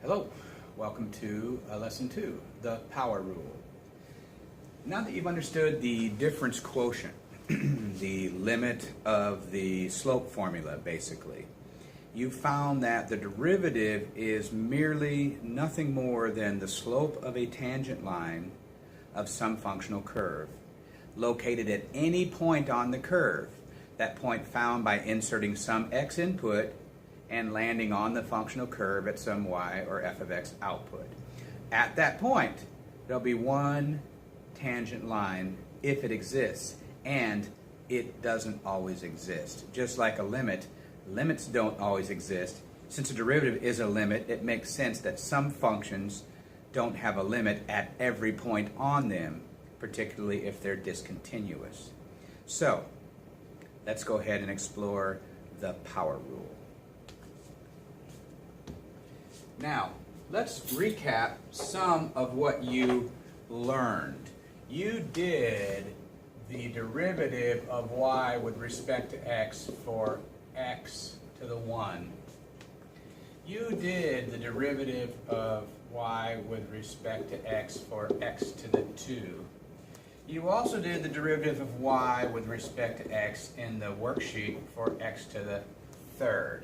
Hello, welcome to lesson 2, the power rule. Now that you've understood the difference quotient, the limit of the slope formula basically, you found that the derivative is merely nothing more than the slope of a tangent line of some functional curve located at any point on the curve, that point found by inserting some x input and landing on the functional curve at some y or f of x output. At that point, there'll be one tangent line if it exists, and it doesn't always exist. Just like a limit, limits don't always exist. Since a derivative is a limit, it makes sense that some functions don't have a limit at every point on them, particularly if they're discontinuous. So, let's go ahead and explore the power rule. Now, let's recap some of what you learned. You did the derivative of y with respect to x for x to the 1. You did the derivative of y with respect to x for x to the 2. You also did the derivative of y with respect to x in the worksheet for x to the 3rd.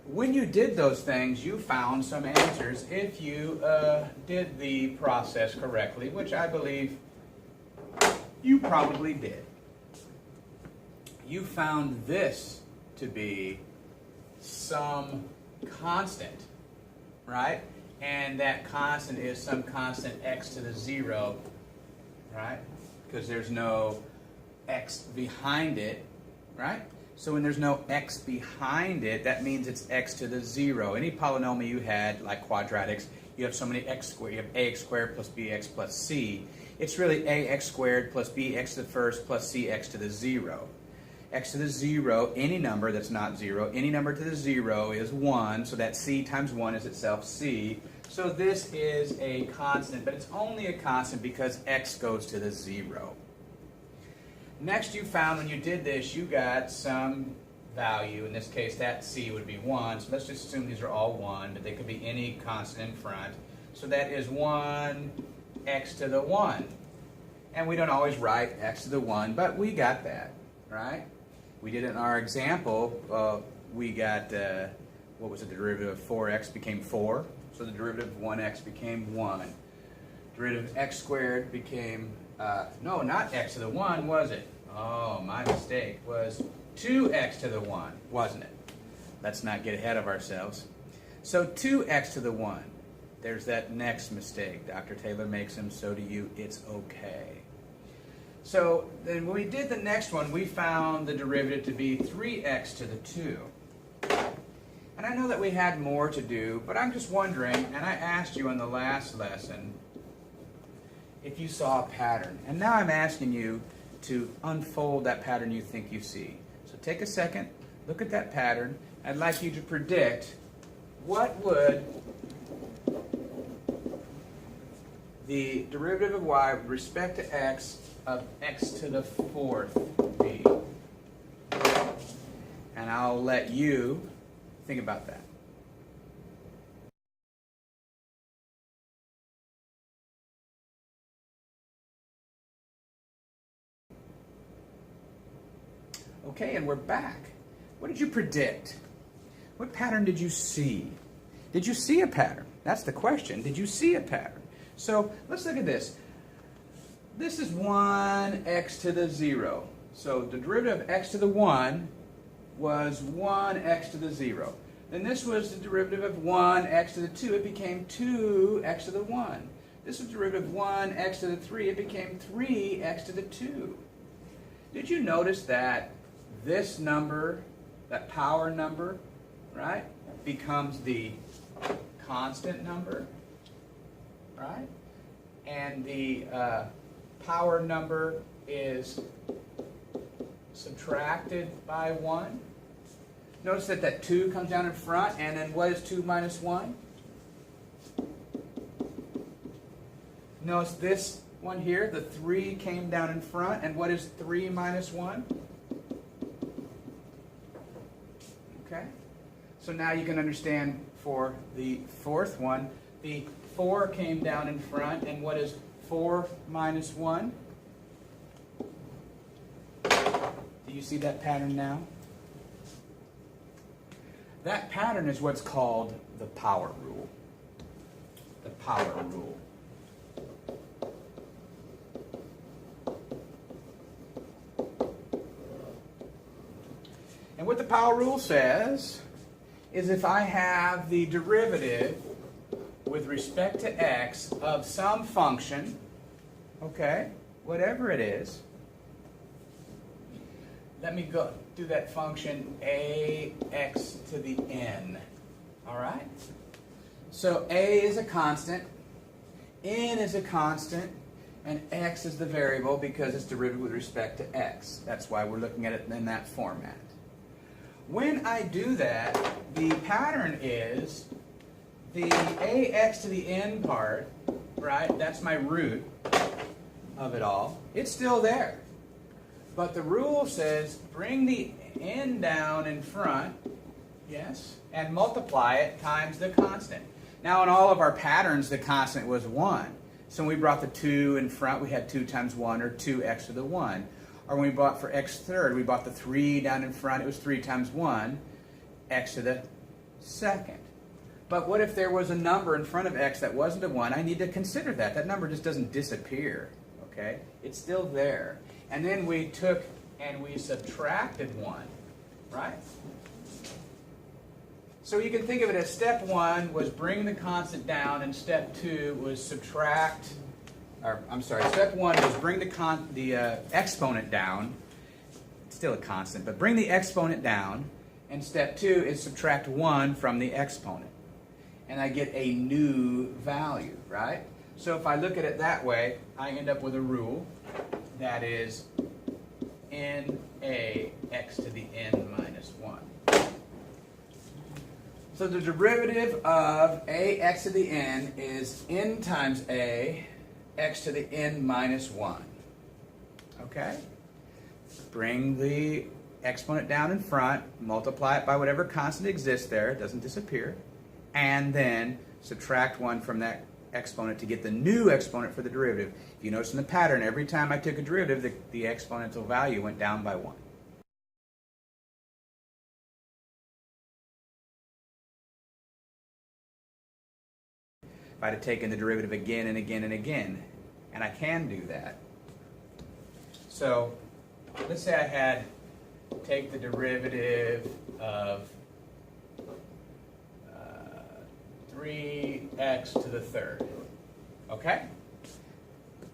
When you did those things, you found some answers if you did the process correctly, which I believe you probably did. You found this to be some constant, right? And that constant is some constant x to the 0, right? Because there's no x behind it, right? So when there's no x behind it, that means it's x to the 0. Any polynomial you had, like quadratics, you have so many x squared. You have ax squared plus bx plus c. It's really ax squared plus bx to the first plus cx to the 0. X to the 0, any number that's not 0, any number to the 0 is 1, so that c times 1 is itself c. So this is a constant, but it's only a constant because x goes to the 0. Next, you found when you did this, you got some value. In this case, that c would be 1. So let's just assume these are all 1, but they could be any constant in front. So that is 1 x to the 1. And we don't always write x to the 1, but we got that, right? We did it in our example. We got, what was it, the derivative of 4x became 4. So the derivative of 1x became 1. Derivative of x squared became, no, not x to the 1, was it? Oh, my mistake. Was 2x to the 1, wasn't it? Let's not get ahead of ourselves. So 2x to the 1. There's that next mistake. Dr. Taylor makes them, so do you. It's okay. So then when we did the next one, we found the derivative to be 3x to the 2. And I know that we had more to do, but I'm just wondering, and I asked you in the last lesson if you saw a pattern. And now I'm asking you to unfold that pattern you think you see. So take a second, look at that pattern. I'd like you to predict what would the derivative of y with respect to x of x to the 4th be. And I'll let you think about that. Okay, and we're back. What did you predict? What pattern did you see? Did you see a pattern? That's the question. Did you see a pattern? So let's look at this. This is 1x to the 0. So the derivative of x to the 1 was 1x to the 0. Then this was the derivative of 1x to the 2. It became 2x to the 1. This was the derivative of 1x to the 3. It became 3x to the 2. Did you notice that this number, that power number, right, becomes the constant number, right? And the power number is subtracted by 1. Notice that that 2 comes down in front, and then what is 2 minus 1? Notice this one here, the 3 came down in front, and what is 3 minus 1? Okay? So now you can understand for the fourth one. The 4 came down in front, and what is 4 minus 1? Do you see that pattern now? That pattern is what's called the power rule. The power rule. And what the power rule says is if I have the derivative with respect to x of some function, okay, whatever it is, let me go do that function ax to the n, all right? So a is a constant, n is a constant, and x is the variable because it's derivative with respect to x. That's why we're looking at it in that format. When I do that, the pattern is the ax to the n part, right? That's my root of it all. It's still there. But the rule says bring the n down in front, yes, and multiply it times the constant. Now in all of our patterns, the constant was 1. So when we brought the 2 in front, we had 2 times 1, or 2x to the 1. Or when we brought for x third, we brought the 3 down in front, it was 3 times 1, x to the second. But what if there was a number in front of x that wasn't a 1? I need to consider that. That number just doesn't disappear, okay? It's still there. And then we took and we subtracted 1, right? So you can think of it as step 1 was bring the constant down, and step 2 was subtract, or I'm sorry, step 1 was bring the exponent down. It's still a constant, but bring the exponent down, and step 2 is subtract 1 from the exponent. And I get a new value, right? So if I look at it that way, I end up with a rule that is n(a)x to the n minus 1. So the derivative of ax to the n is n times a x to the n minus 1. Okay? Bring the exponent down in front, multiply it by whatever constant exists there, it doesn't disappear, and then subtract 1 from that exponent to get the new exponent for the derivative. If you notice in the pattern, every time I took a derivative, the exponential value went down by 1. If I'd have taken the derivative again and again and again, and I can do that. So let's say I had take the derivative of 3x to the third. Okay?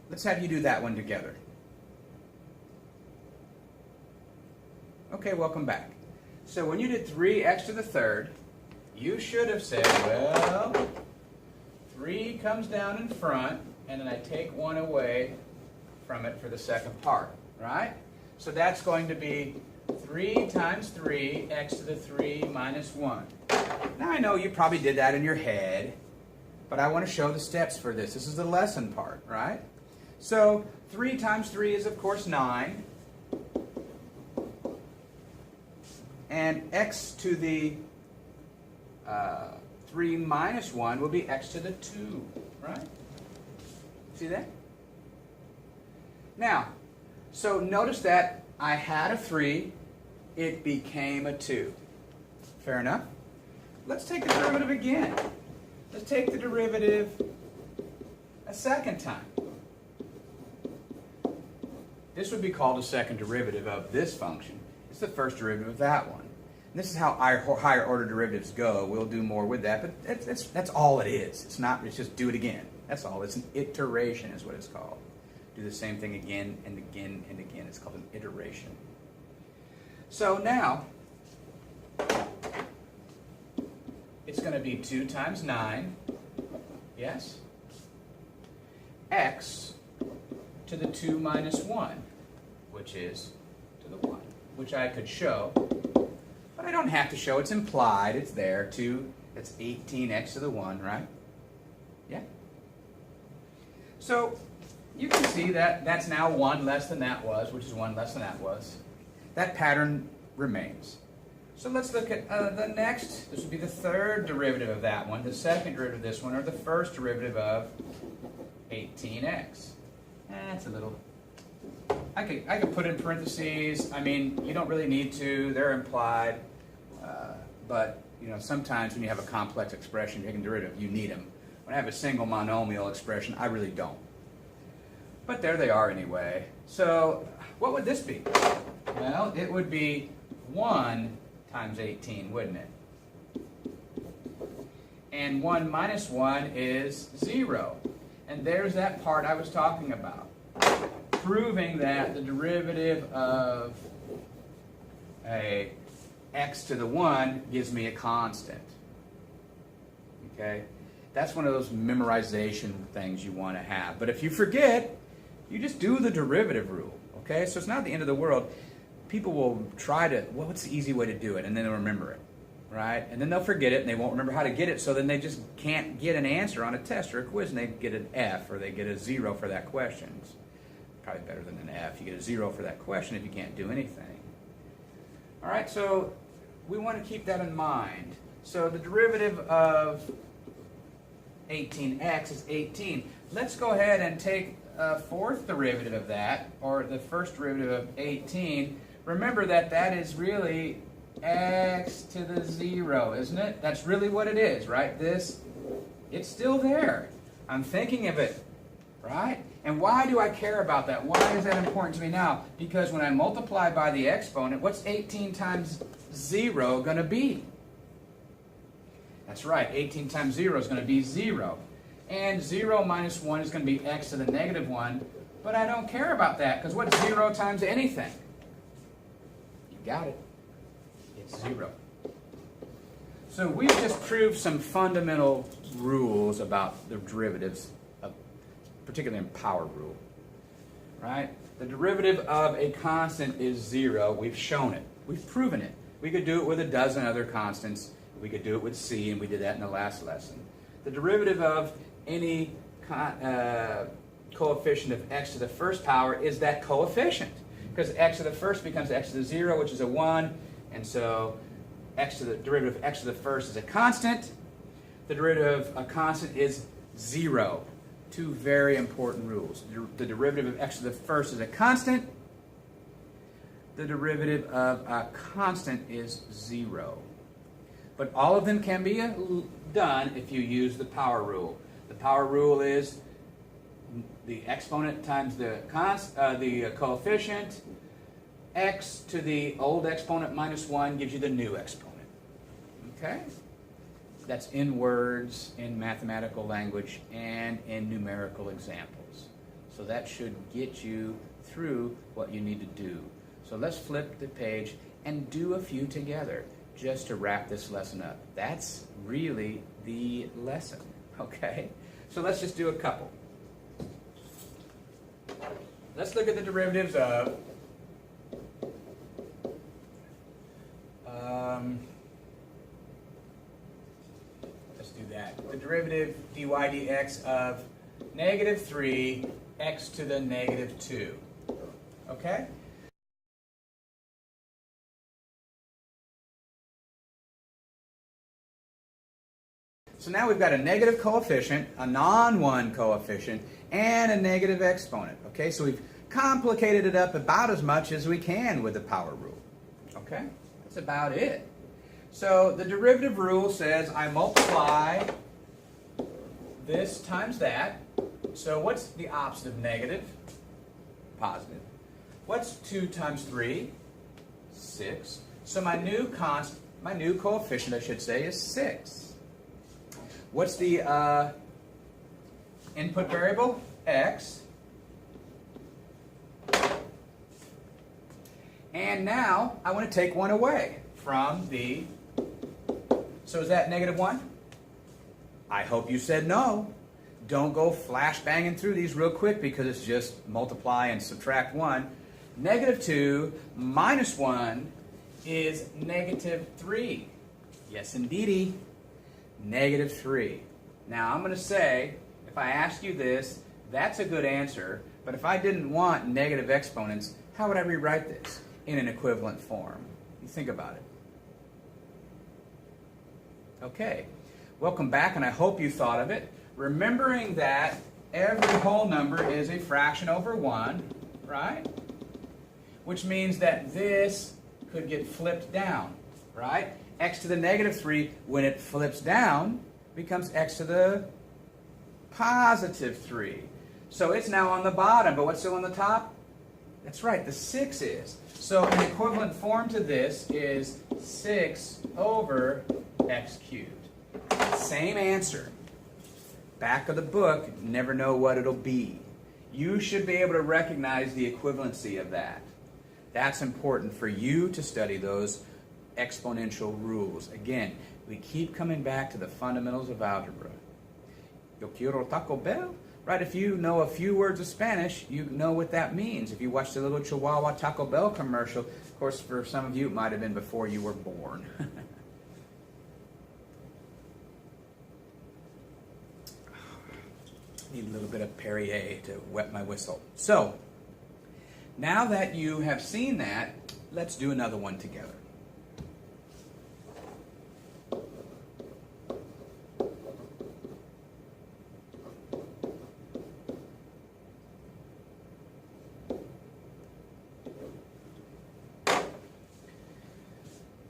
Let's have you do that one together. Okay, welcome back. So when you did 3x to the third, you should have said, well, 3 comes down in front, and then I take 1 away from it for the second part, right? So that's going to be 3 times 3, x to the 3 minus 1. Now I know you probably did that in your head, but I want to show the steps for this. This is the lesson part, right? So 3 times 3 is, of course, 9. And x to the 3 minus 1 will be x to the 2, right? See that? Now, so notice that I had a 3, it became a 2. Fair enough? Let's take the derivative again. Let's take the derivative a second time. This would be called a second derivative of this function. It's the first derivative of that one. And this is how our higher order derivatives go. We'll do more with that, but that's all it is. It's just do it again. That's all. It's an iteration is what it's called. Do the same thing again and again and again. It's called an iteration. So now, it's going to be 2 times 9, yes? X to the 2 minus 1, which is to the 1, which I could show, but I don't have to show. It's implied. It's there. 2, that's 18x to the 1, right? Yeah? So you can see that that's now 1 less than that was, which is 1 less than that was. That pattern remains. So let's look at the next. This would be the third derivative of that one, the second derivative of this one, or the first derivative of 18x. That's a little... I could put in parentheses. I mean, you don't really need to. They're implied. But, you know, sometimes when you have a complex expression, taking derivative, you need them. When I have a single monomial expression, I really don't. But there they are anyway. So what would this be? Well, it would be 1 times 18, wouldn't it? And 1 minus 1 is 0. And there's that part I was talking about. Proving that the derivative of a x to the 1 gives me a constant. Okay? That's one of those memorization things you want to have. But if you forget, you just do the derivative rule. Okay? So it's not the end of the world. People will try to, well, what's the easy way to do it? And then they'll remember it. Right? And then they'll forget it and they won't remember how to get it, so then they just can't get an answer on a test or a quiz and they get an F or they get a 0 for that question. It's probably better than an F. You get a 0 for that question if you can't do anything. All right, so we want to keep that in mind. So the derivative of 18x is 18. Let's go ahead and take a fourth derivative of that, or the first derivative of 18. Remember that that is really x to the 0, isn't it? That's really what it is, right? This, it's still there. I'm thinking of it, right? And why do I care about that? Why is that important to me now? Because when I multiply by the exponent, what's 18 times 0 going to be? That's right, 18 times 0 is going to be 0. And 0 minus 1 is going to be x to the negative 1. But I don't care about that, because what's 0 times anything? You got it. It's 0. So we've just proved some fundamental rules about the derivatives, particularly in power rule. Right? The derivative of a constant is 0. We've shown it. We've proven it. We could do it with a dozen other constants. We could do it with c, and we did that in the last lesson. The derivative of any coefficient of x to the first power is that coefficient, because x to the first becomes x to the 0, which is a 1, and so derivative of x to the first is a constant. The derivative of a constant is 0. Two very important rules. The derivative of x to the first is a constant. The derivative of a constant is 0. But all of them can be done if you use the power rule. The power rule is the exponent times the coefficient. X to the old exponent minus 1 gives you the new exponent. Okay? That's in words, in mathematical language, and in numerical examples. So that should get you through what you need to do. So let's flip the page and do a few together just to wrap this lesson up. That's really the lesson. Okay? So let's just do a couple. Let's look at the derivatives of let's do that. The derivative dy dx of negative 3 x to the negative 2. Okay? So now we've got a negative coefficient, a non-1 coefficient, and a negative exponent. Okay, so we've complicated it up about as much as we can with the power rule. Okay, that's about it. So the derivative rule says I multiply this times that. So what's the opposite of negative? Positive. What's 2 times 3? 6. So my new coefficient, I should say, is 6. What's the input variable? X. And now I want to take 1 away from the... So is that negative 1? I hope you said no. Don't go flash banging through these real quick because it's just multiply and subtract 1. Negative 2 minus 1 is negative 3. Yes, indeedy. Negative 3. Now I'm going to say, if I ask you this, that's a good answer, but if I didn't want negative exponents, how would I rewrite this in an equivalent form? You think about it. Okay, welcome back, and I hope you thought of it. Remembering that every whole number is a fraction over 1, right? Which means that this could get flipped down, right? X to the negative 3, when it flips down, becomes x to the positive 3. So it's now on the bottom, but what's still on the top? That's right, the 6 is. So an equivalent form to this is 6 over x cubed. Same answer. Back of the book, never know what it'll be. You should be able to recognize the equivalency of that. That's important for you to study those exponential rules. Again, we keep coming back to the fundamentals of algebra. Yo quiero Taco Bell? Right, if you know a few words of Spanish, you know what that means. If you watch the little Chihuahua Taco Bell commercial, of course, for some of you, it might have been before you were born. Need a little bit of Perrier to wet my whistle. So, now that you have seen that, let's do another one together.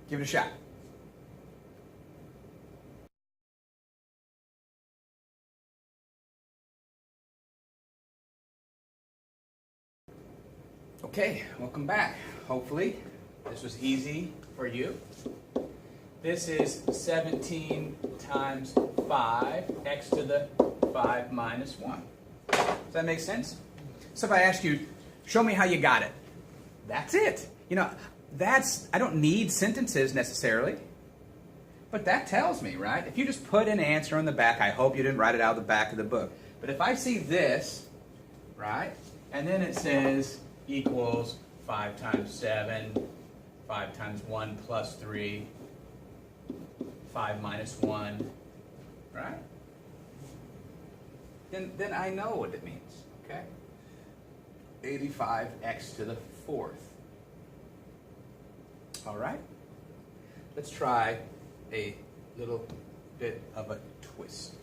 Give it a shot. Okay, welcome back. Hopefully, this was easy for you. This is 17 times 5, x to the 5 minus 1. Does that make sense? So if I ask you, show me how you got it. That's it. You know, I don't need sentences necessarily, but that tells me, right? If you just put an answer on the back, I hope you didn't write it out of the back of the book. But if I see this, right, and then it says equals 5 times 7, 5 times 1 plus 3, 5 minus 1, right? Then I know what it means, okay? 85x to the 4th. All right? Let's try a little bit of a twist.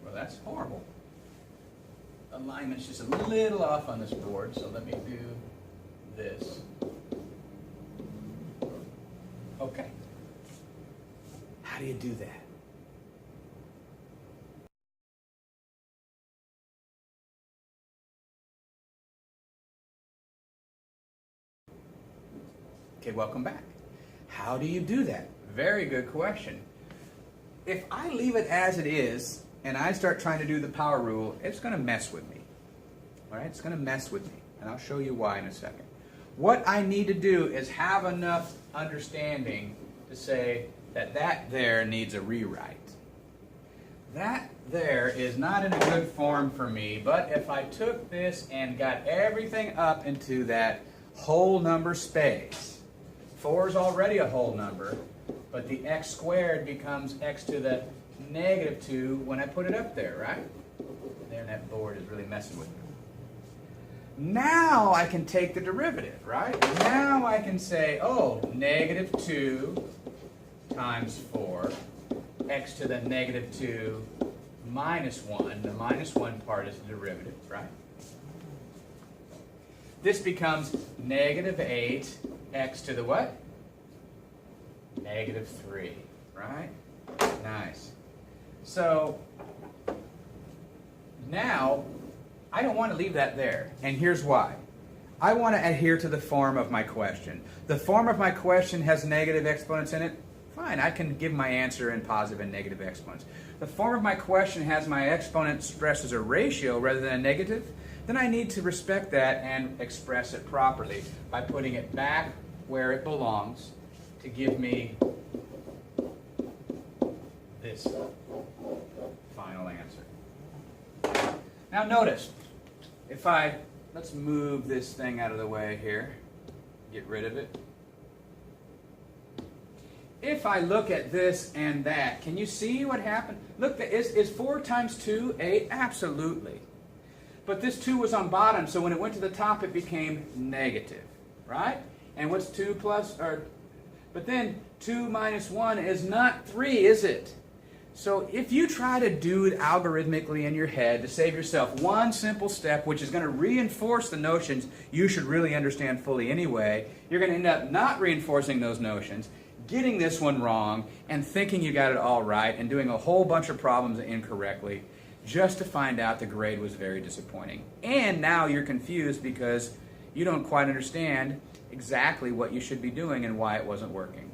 Well, that's horrible. Alignment's just a little off on this board, so let me do this. Okay. How do you do that? Okay, welcome back. How do you do that? Very good question. If I leave it as it is and I start trying to do the power rule, it's going to mess with me. All right, it's going to mess with me, and I'll show you why in a second. What I need to do is have enough understanding to say that there needs a rewrite. That there is not in a good form for me, but if I took this and got everything up into that whole number space, 4 is already a whole number, but the x squared becomes x to the negative 2 when I put it up there, right? There, that board is really messing with me. Now I can take the derivative, right? Now I can say, oh, negative 2 times 4, x to the negative 2 minus 1. The minus 1 part is the derivative, right? This becomes negative 8 x to the what? Negative 3, right? Nice. So now I don't want to leave that there, and here's why. I want to adhere to the form of my question. The form of my question has negative exponents in it. Fine, I can give my answer in positive and negative exponents. The form of my question has my exponent expressed as a ratio rather than a negative. Then I need to respect that and express it properly by putting it back where it belongs to give me this final answer. Now notice, let's move this thing out of the way here, get rid of it. if I look at this and that, can you see what happened? Look, is 4 times 2 8? Absolutely. But this 2 was on bottom, so when it went to the top, it became negative, right? And what's 2 plus, but then 2 minus 1 is not 3, is it? So if you try to do it algorithmically in your head to save yourself one simple step, which is going to reinforce the notions you should really understand fully anyway, you're going to end up not reinforcing those notions, getting this one wrong, and thinking you got it all right, and doing a whole bunch of problems incorrectly, just to find out the grade was very disappointing. And now you're confused because you don't quite understand exactly what you should be doing and why it wasn't working.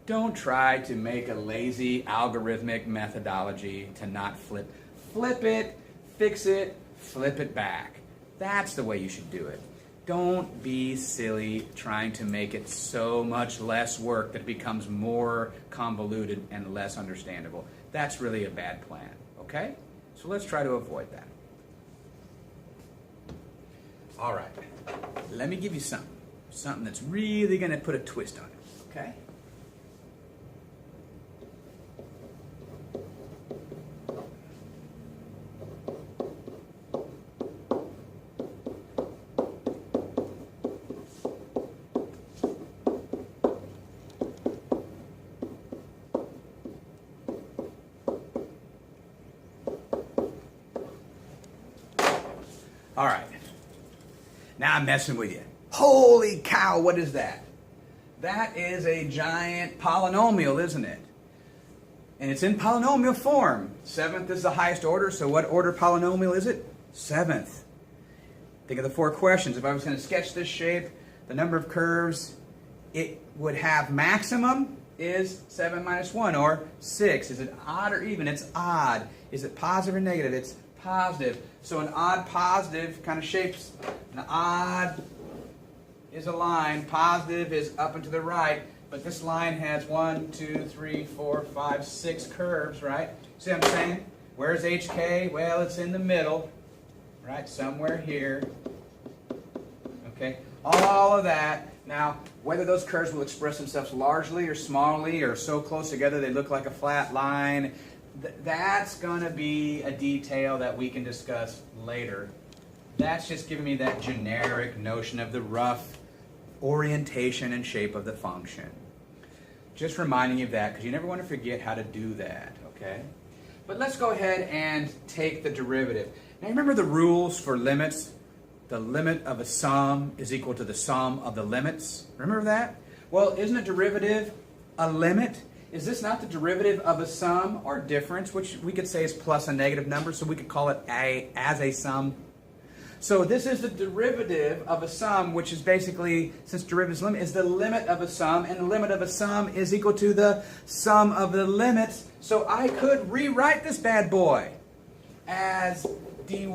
Don't try to make a lazy algorithmic methodology to not flip. Flip it, fix it, flip it back. That's the way you should do it. Don't be silly trying to make it so much less work that it becomes more convoluted and less understandable. That's really a bad plan, okay? So let's try to avoid that. All right, let me give you something that's really going to put a twist on it, okay? All right, now I'm messing with you. Holy cow, what is that? That is a giant polynomial, isn't it? And it's in polynomial form. 7th is the highest order, so what order polynomial is it? 7th. Think of the 4 questions. If I was going to sketch this shape, the number of curves it would have maximum is 7 minus 1, or 6. Is it odd or even? It's odd. Is it positive or negative? It's positive. So an odd positive kind of shapes. An odd is a line. Positive is up and to the right. But this line has 1, 2, 3, 4, 5, 6 curves, right? See what I'm saying? Where's HK? Well, it's in the middle, right? Somewhere here. Okay? All of that. Now, whether those curves will express themselves largely or smallly or so close together they look like a flat line, that's going to be a detail that we can discuss later. That's just giving me that generic notion of the rough orientation and shape of the function. Just reminding you of that, because you never want to forget how to do that, okay? But let's go ahead and take the derivative. Now, remember the rules for limits? The limit of a sum is equal to the sum of the limits. Remember that? Well, isn't a derivative a limit? Is this not the derivative of a sum or difference, which we could say is plus a negative number, so we could call it as a sum? So this is the derivative of a sum, which is basically, since derivative is limit, is the limit of a sum, and the limit of a sum is equal to the sum of the limits. So I could rewrite this bad boy as dy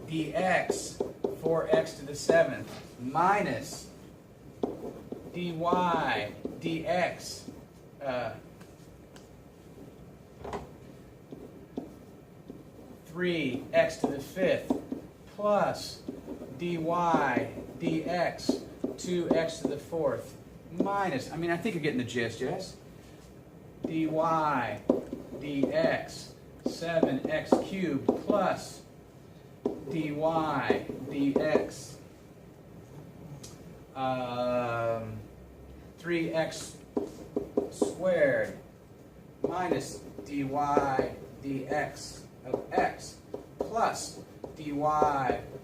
dx 4x to the 7th minus dy dx 3x to the 5th plus dy dx 2x to the 4th minus, I think you're getting the gist, yes? dy dx 7x cubed plus dy dx 3x squared minus dy dx of x plus dy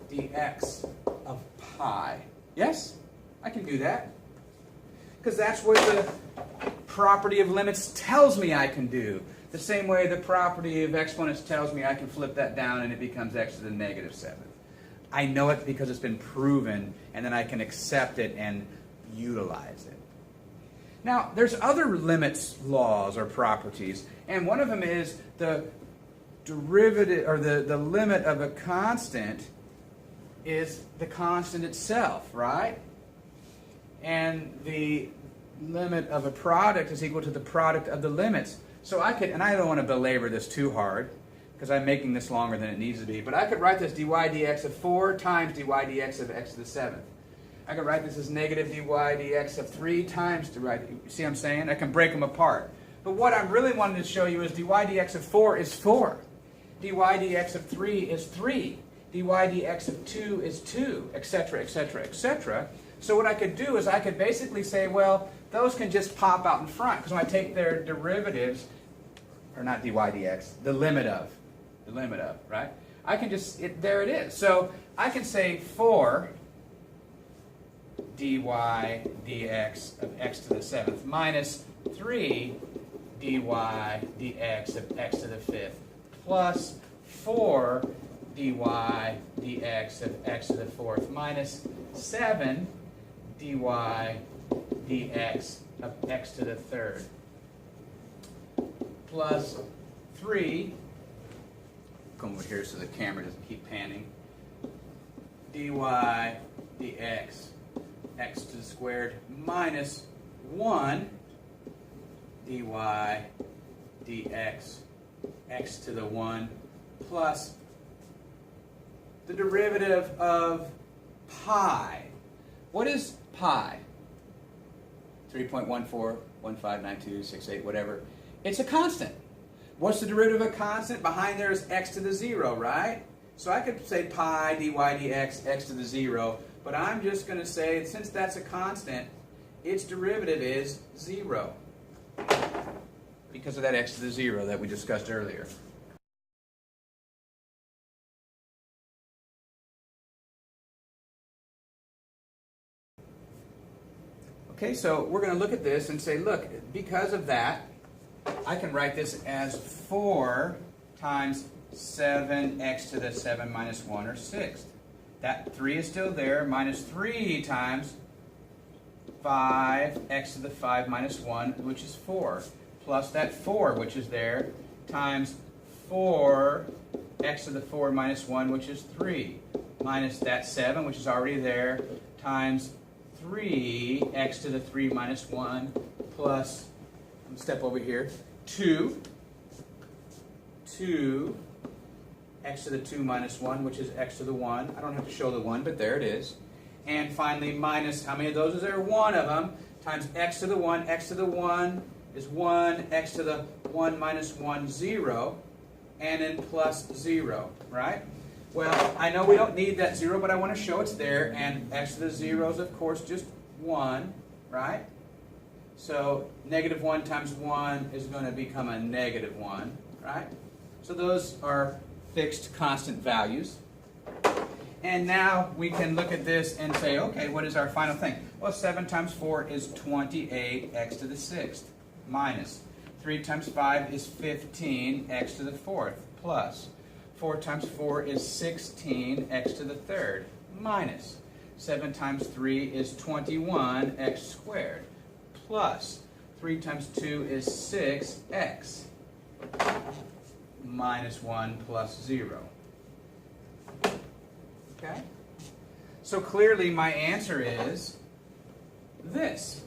dx of pi. Yes? I can do that. Because that's what the property of limits tells me I can do. The same way the property of exponents tells me I can flip that down and it becomes x to the negative 7th. I know it because it's been proven, and then I can accept it and utilize it. Now, there's other limits laws or properties, and one of them is the derivative, or the limit of a constant is the constant itself, right? And the limit of a product is equal to the product of the limits. So I could, and I don't want to belabor this too hard, because I'm making this longer than it needs to be, but I could write this dy dx of 4 times dy dx of x to the 7th. I can write this as negative dy dx of 3 times to write. You see what I'm saying? I can break them apart. But what I'm really wanting to show you is dy dx of 4 is 4. dy dx of 3 is 3. dy dx of 2 is 2, etc., etc., etc. So what I could do is I could basically say, well, those can just pop out in front, because when I take their derivatives, or not dy dx, the limit of, right? I can just, there it is. So I can say 4 dy dx of x to the 7th minus 3 dy dx of x to the 5th plus 4 dy dx of x to the 4th minus 7 dy dx of x to the 3rd plus 3, come over here so the camera doesn't keep panning, dy dx x to the squared minus 1 dy dx x to the 1 plus the derivative of pi. What is pi? 3.14159268, whatever. It's a constant. What's the derivative of a constant? Behind there is x to the 0, right? So I could say pi dy dx x to the 0, but I'm just going to say, since that's a constant, its derivative is 0 because of that x to the 0 that we discussed earlier. Okay, so we're going to look at this and say, look, because of that, I can write this as 4 times 7x to the 7 minus 1, or 6th. That 3 is still there, minus 3 times 5x to the 5 minus 1, which is 4, plus that 4, which is there, times 4x to the 4 minus 1, which is 3, minus that 7, which is already there, times 3x to the 3 minus 1, plus, step over here, 2 x to the 2 minus 1, which is x to the 1. I don't have to show the 1, but there it is. And finally, minus, how many of those is there? 1 of them, times x to the 1. X to the 1 is 1, x to the 1 minus 1, 0, and then plus 0, right? Well, I know we don't need that 0, but I want to show it's there, and x to the 0 is, of course, just 1, right? So negative 1 times 1 is going to become a negative 1, right? So those are fixed constant values. And now we can look at this and say, okay, what is our final thing? Well, 7 times 4 is 28x to the 6th, minus 3 times 5 is 15x to the 4th, plus 4 times 4 is 16x to the 3rd, minus 7 times 3 is 21x squared, plus 3 times 2 is 6x, minus 1 plus 0. Okay? So clearly my answer is this.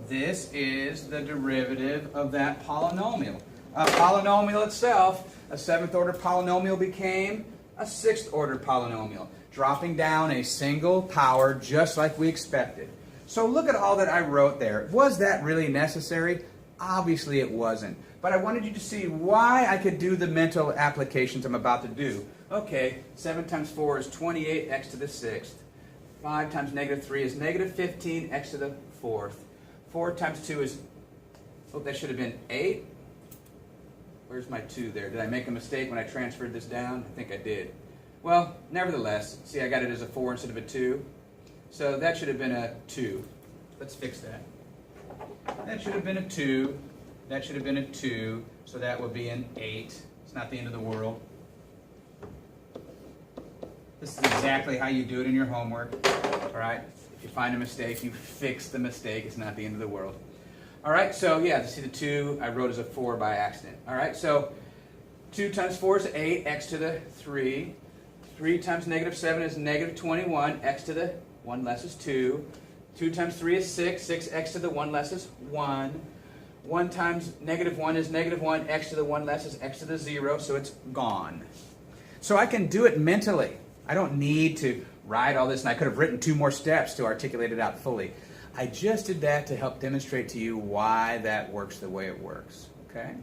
This is the derivative of that polynomial. A polynomial itself, a 7th order polynomial became a 6th order polynomial, dropping down a single power just like we expected. So look at all that I wrote there. Was that really necessary? Obviously it wasn't. But I wanted you to see why I could do the mental applications I'm about to do. Okay, 7 times 4 is 28x to the 6th. 5 times negative 3 is negative 15x to the 4th. 4 times 2 is, oh, that should have been 8. Where's my 2 there? Did I make a mistake when I transferred this down? I think I did. Well, nevertheless, see, I got it as a 4 instead of a 2. So that should have been a 2. Let's fix that. That should have been a 2. That should have been a 2. So that would be an 8. It's not the end of the world. This is exactly how you do it in your homework. All right? If you find a mistake, you fix the mistake. It's not the end of the world. All right? So, yeah, see the 2 I wrote as a 4 by accident. All right? So 2 times 4 is 8, x to the 3. 3 times negative 7 is negative 21, x to the 1 less is 2. 2 times 3 is 6, 6x to the 1 less is 1. 1 times negative 1 is negative 1, x to the 1 less is x to the 0, so it's gone. So I can do it mentally. I don't need to write all this, and I could have written 2 more steps to articulate it out fully. I just did that to help demonstrate to you why that works the way it works, okay?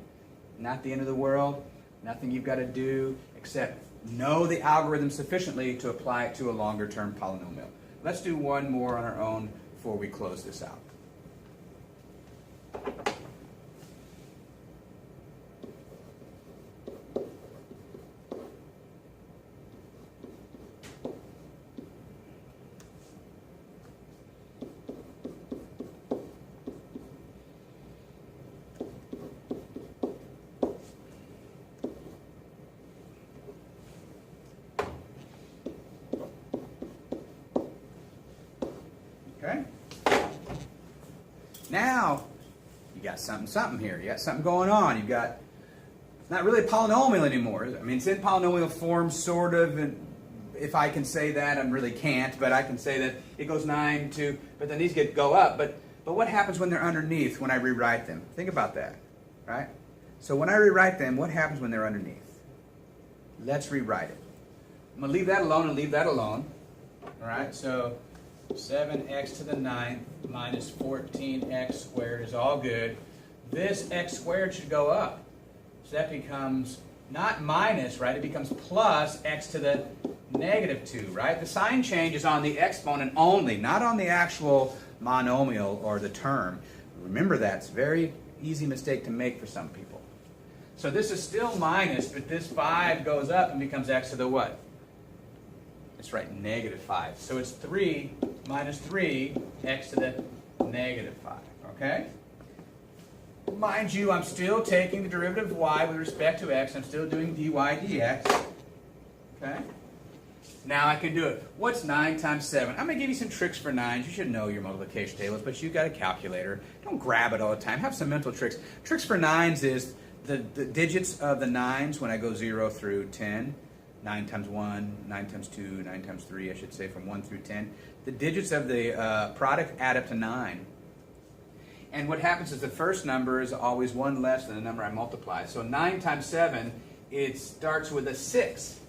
Not the end of the world, nothing you've got to do except know the algorithm sufficiently to apply it to a longer-term polynomial. Let's do one more on our own before we close this out. Okay? Now, you got something here. You got something going on. You've got, it's not really a polynomial anymore. I mean, it's in polynomial form, sort of, and if I can say that, I really can't, but I can say that it goes 9 to, but then these go up. But what happens when they're underneath when I rewrite them? Think about that, right? So when I rewrite them, what happens when they're underneath? Let's rewrite it. I'm going to leave that alone and leave that alone. All right, so 7x to the 9th minus 14x squared is all good. This x squared should go up. So that becomes not minus, right? It becomes plus x to the negative 2, right? The sign change is on the exponent only, not on the actual monomial or the term. Remember that. It's a very easy mistake to make for some people. So this is still minus, but this 5 goes up and becomes x to the what? That's right, negative 5. So it's 3 minus 3, x to the negative 5, okay? Mind you, I'm still taking the derivative of y with respect to x. I'm still doing dy dx, okay? Now I can do it. What's 9 times 7? I'm going to give you some tricks for 9s. You should know your multiplication tables, but you've got a calculator. Don't grab it all the time. Have some mental tricks. Tricks for 9s is the digits of the 9s when I go 0 through 10. 9 times 1, 9 times 2, 9 times 3, I should say, from 1 through 10. The digits of the product add up to 9. And what happens is the first number is always 1 less than the number I multiply. So 9 times 7, it starts with a 6.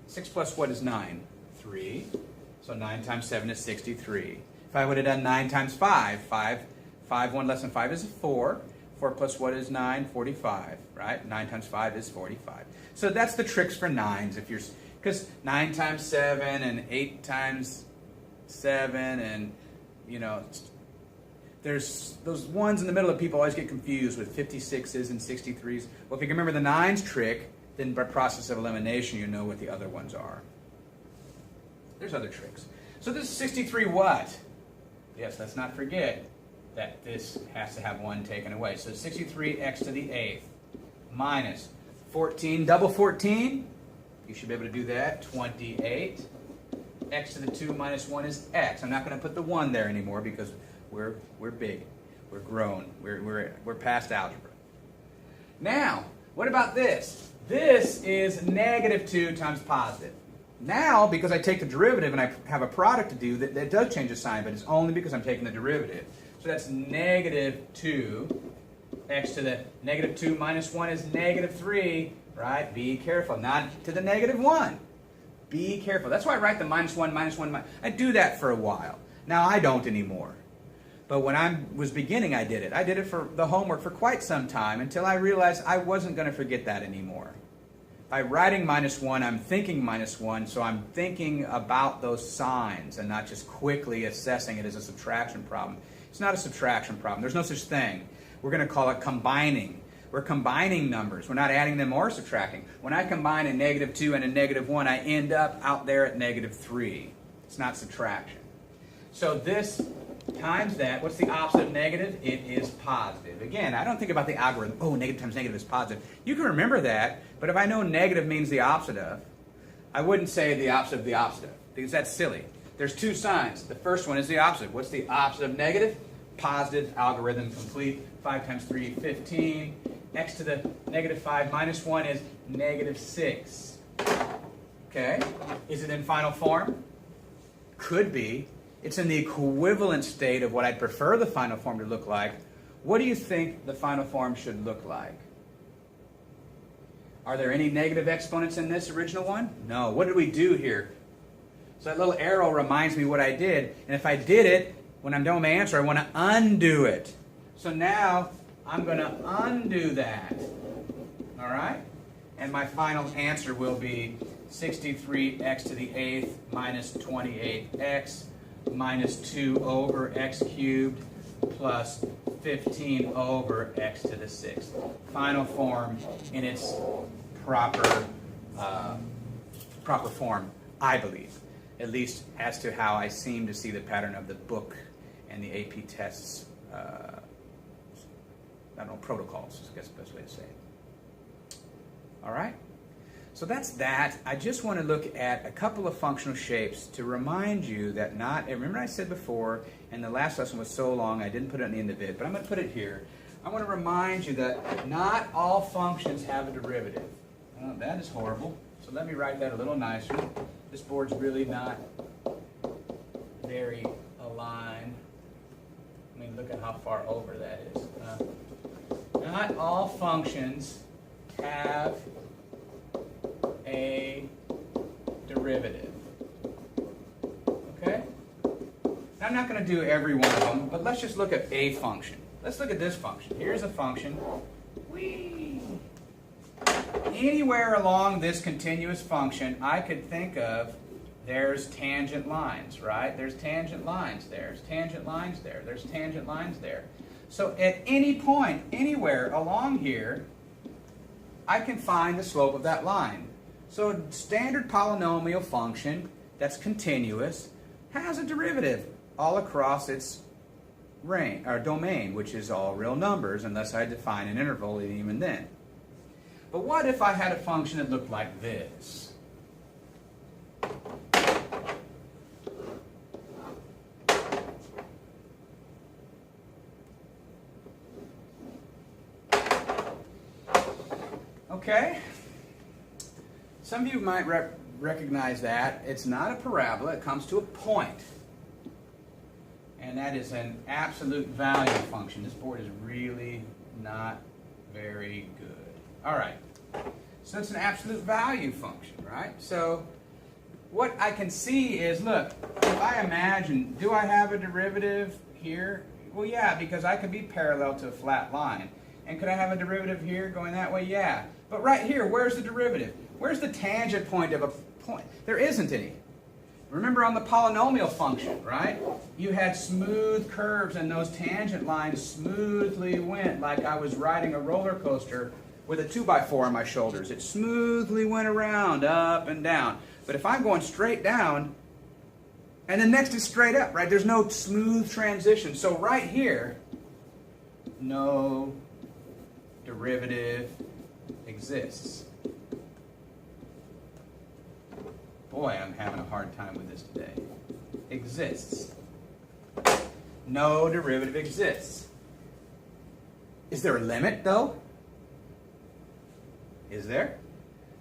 6 plus what is 9? 3. So 9 times 7 is 63. If I would have done 9 times 5, 1 less than 5 is 4. 4 plus what is 9? 45, right? 9 times 5 is 45. So that's the tricks for 9s. If you're, because 9 times 7 and 8 times 7 and, you know, there's those ones in the middle that people always get confused with 56s and 63s. Well, if you can remember the 9s trick, then by process of elimination, you know what the other ones are. There's other tricks. So this is 63 what? Yes, let's not forget that this has to have 1 taken away. So 63x to the 8th minus 14, double 14, you should be able to do that, 28. X to the 2 minus 1 is x. I'm not going to put the 1 there anymore because we're big. We're grown. We're past algebra. Now, what about this? This is negative 2 times positive. Now, because I take the derivative and I have a product to do, that does change the sign, but it's only because I'm taking the derivative. So that's negative 2. X to the negative 2 minus 1 is negative 3, right? Be careful. Not to the negative 1. Be careful. That's why I write the minus 1, minus 1, minus. I do that for a while. Now I don't anymore. But when I was beginning, I did it. I did it for the homework for quite some time until I realized I wasn't going to forget that anymore. By writing minus 1, I'm thinking minus 1, so I'm thinking about those signs and not just quickly assessing it as a subtraction problem. It's not a subtraction problem. There's no such thing. We're going to call it combining. We're combining numbers. We're not adding them or subtracting. When I combine a negative 2 and a negative 1, I end up out there at negative 3. It's not subtraction. So this times that, what's the opposite of negative? It is positive. Again, I don't think about the algorithm, oh, negative times negative is positive. You can remember that, but if I know negative means the opposite of, I wouldn't say the opposite of the opposite of, because that's silly. There's 2 signs. The first one is the opposite. What's the opposite of negative? Positive. Algorithm complete. 5 times 3, 15. X to the negative 5 minus 1 is negative 6. Okay? Is it in final form? Could be. It's in the equivalent state of what I'd prefer the final form to look like. What do you think the final form should look like? Are there any negative exponents in this original one? No. What did we do here? So that little arrow reminds me what I did. And if I did it, when I'm done with my answer, I want to undo it. So now I'm going to undo that. All right? And my final answer will be 63x to the 8th minus 28x minus 2 over x cubed plus 15 over x to the 6th. Final form in its proper form, I believe, at least as to how I seem to see the pattern of the book and the AP tests, I don't know, protocols, I guess the best way to say it. All right? So that's that. I just want to look at a couple of functional shapes to remind you that not, remember I said before, and the last lesson was so long I didn't put it on the end of it, but I'm going to put it here. I want to remind you that not all functions have a derivative. Oh, that is horrible. So let me write that a little nicer. This board's really not very aligned. I mean, look at how far over that is. Not all functions have a derivative. Okay? Now, I'm not going to do every one of them, but let's just look at a function. Let's look at this function. Here's a function. Whee! Anywhere along this continuous function, I could think of there's tangent lines, right? There's tangent lines there. There's tangent lines there. There's tangent lines there. So at any point, anywhere along here, I can find the slope of that line. So a standard polynomial function that's continuous has a derivative all across its range, or domain, which is all real numbers, unless I define an interval even then. But what if I had a function that looked like this? Okay? Some of you might recognize that. It's not a parabola. It comes to a point. And that is an absolute value function. This board is really not very good. All right. So it's an absolute value function, right? So what I can see is, look, if I imagine, do I have a derivative here? Well, yeah, because I could be parallel to a flat line. And could I have a derivative here going that way? Yeah. But right here, where's the derivative? Where's the tangent point of a point? There isn't any. Remember on the polynomial function, right? You had smooth curves and those tangent lines smoothly went like I was riding a roller coaster with a 2x4 on my shoulders. It smoothly went around, up and down. But if I'm going straight down, and then next is straight up, right? There's no smooth transition. So right here, no derivative exists. Boy, I'm having a hard time with this today. Exists. No derivative exists. Is there a limit, though? Is there?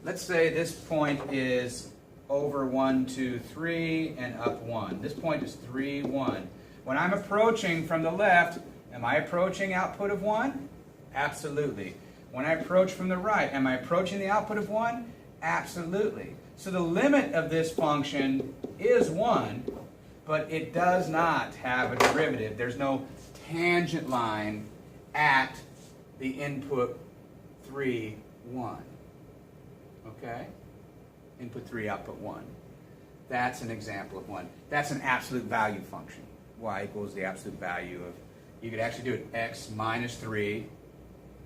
Let's say this point is over 1, 2, 3, and up 1. This point is 3, 1. When I'm approaching from the left, am I approaching output of 1? Absolutely. When I approach from the right, am I approaching the output of 1? Absolutely. So the limit of this function is 1, but it does not have a derivative. There's no tangent line at the input 3, 1. Okay? Input 3, output 1. That's an example of one. That's an absolute value function. Y equals the absolute value of, you could actually do it x minus 3,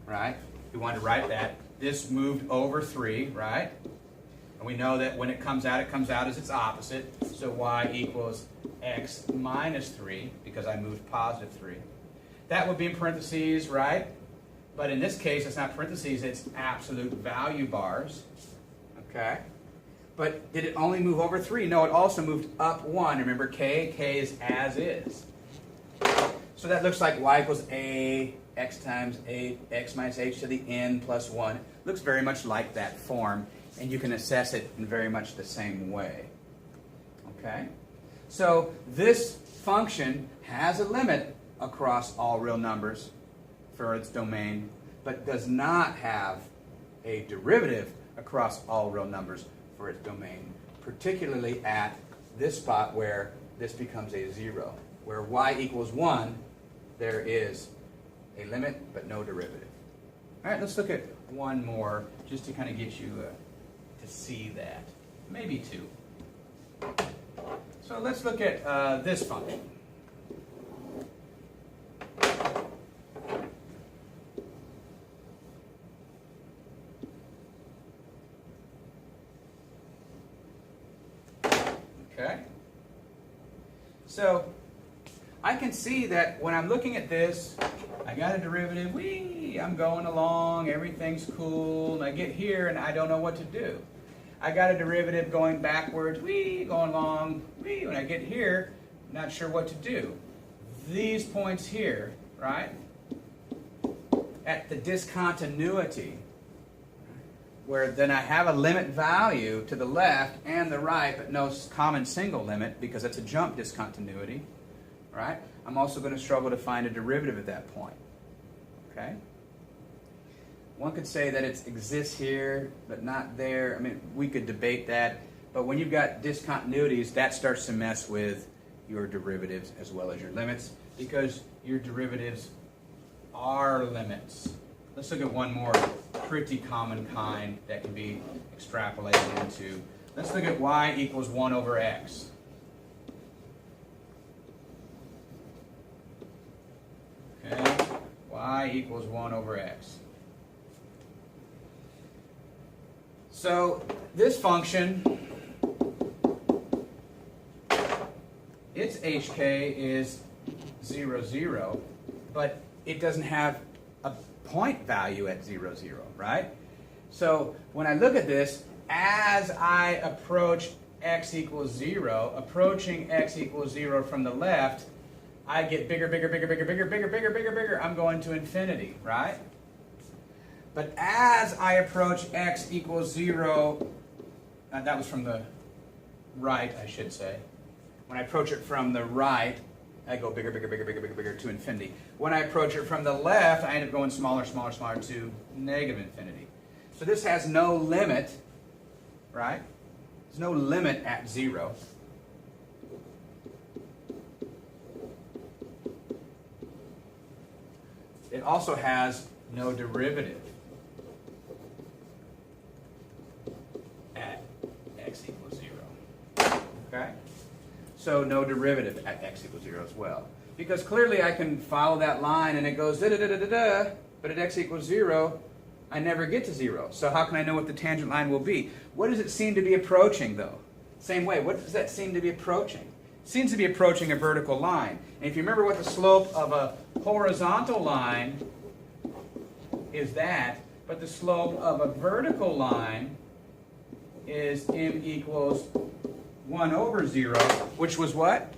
right? If you wanted to write that. This moved over 3, right? And we know that when it comes out as its opposite. So y equals x minus 3, because I moved positive 3. That would be in parentheses, right? But in this case, it's not parentheses, it's absolute value bars. Okay? But did it only move over 3? No, it also moved up 1. Remember, k is as is. So that looks like y equals a, x times a, x minus h to the n plus 1. Looks very much like that form. And you can assess it in very much the same way. Okay? So this function has a limit across all real numbers for its domain, but does not have a derivative across all real numbers for its domain, particularly at this spot where this becomes a 0. Where y equals 1, there is a limit but no derivative. All right, let's look at one more just to kind of get you to see that. Maybe two. So let's look at this function. Okay. So I can see that when I'm looking at this, I got a derivative, I'm going along, everything's cool, and I get here and I don't know what to do. I got a derivative going backwards, going along, when I get here, not sure what to do. These points here, right, at the discontinuity, where then I have a limit value to the left and the right, but no common single limit because it's a jump discontinuity, right? I'm also going to struggle to find a derivative at that point, okay? One could say that it exists here, but not there. I mean, we could debate that, but when you've got discontinuities, that starts to mess with your derivatives as well as your limits, because your derivatives are limits. Let's look at one more pretty common kind that can be extrapolated into. Let's look at y equals 1 over x. Okay, y equals 1 over x. So this function, its hk is 0, 0, but it doesn't have a point value at 0, 0, right? So when I look at this, as I approach x equals 0, approaching x equals 0 from the left, I get bigger, bigger, bigger, bigger, bigger, bigger, bigger, bigger, bigger. I'm going to infinity, right? But as I approach x equals 0, that was from the right, I should say. When I approach it from the right, I go bigger, bigger, bigger, bigger, bigger, bigger to infinity. When I approach it from the left, I end up going smaller, smaller, smaller to negative infinity. So this has no limit, right? There's no limit at 0. It also has no derivative at x equals 0. Okay? So no derivative at x equals 0 as well. Because clearly I can follow that line and it goes da-da-da-da-da-da, but at x equals 0, I never get to 0. So how can I know what the tangent line will be? What does it seem to be approaching, though? Same way, what does that seem to be approaching? It seems to be approaching a vertical line. And if you remember what the slope of a horizontal line is that, but the slope of a vertical line is m equals 1 over 0, which was what?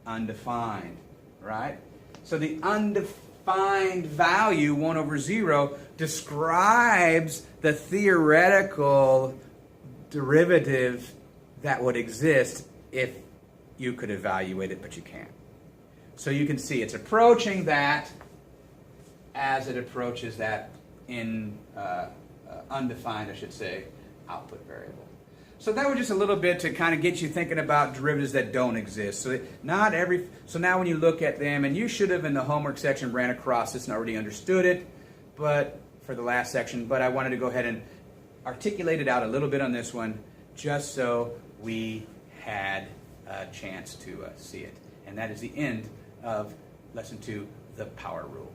Undefined, right? So the undefined value, 1 over 0, describes the theoretical derivative that would exist if you could evaluate it, but you can't. So you can see it's approaching that as it approaches that in undefined, I should say, output variable. So that was just a little bit to kind of get you thinking about derivatives that don't exist. So now when you look at them, and you should have in the homework section ran across this and already understood it, but for the last section, but I wanted to go ahead and articulate it out a little bit on this one, just so we had a chance to see it. And that is the end of Lesson 2, the power rule.